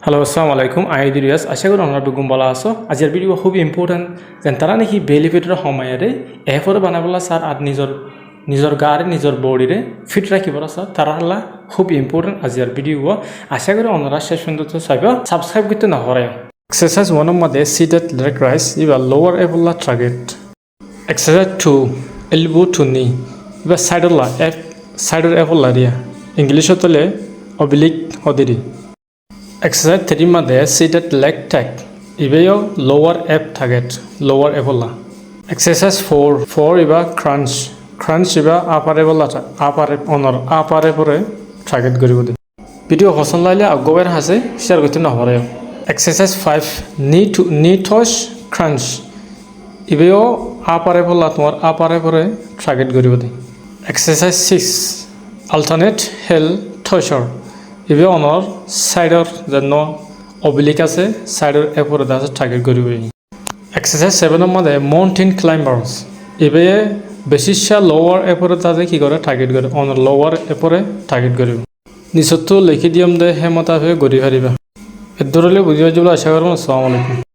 Hello আসসালামু আলাইকুম ID Riaz আশা করি আমরা বেগুম বলা আছো আজির ভিডিও খুব ইম্পর্টেন্ট যেন তারা নাকি বেলি ফিটের সময়রে এফরে বানাবলা স্যার আর নিজের গারে নিজের বডিরে ফিট রাখিব স্যার তারা হলা খুব ইম্পর্টেন্ট আজির ভিডিও আশা করি ওনারা শেষ পর্যন্ত চাইব সাবস্ক্রাইব করতে না হরে এক্সারসাইজ 1 এর মধ্যে সিটেড লেগ রাইজ ইবা লোয়ার এবলা target exercise 2 elbow to knee ইবা সাইডর এবলা দিয়া ইংলিশে তলে অবলিক হদিরি Exercise 3 मध्ये seated leg tag. Ibeyo lower ab target, lower ebola. Exercise 4 iba crunch. Crunch iba upper ebola upper honor upper ebore target goribo de. Video hoson laile agober hase share gote na hore. Exercise 5 knee touch crunch. Ibeyo upper ebola tomar upper ebore target goribo de. Exercise 6 alternate heel tosher. ইবে অনর সাইডর যেন oblique আছে সাইডর এপরে দাসে target করিব exercise 7 এর মধ্যে mountain climbers ইবে বেশিশা lower এপরে দাসে কি করে টার্গেট করে অনর লোয়ার এপরে টার্গেট করিব নিচতো লিখি দিয়ম দে হেমতা হয়ে গরি হারিবা এদরলে বুঝিবা জুল আশা করব আসসালামু আলাইকুম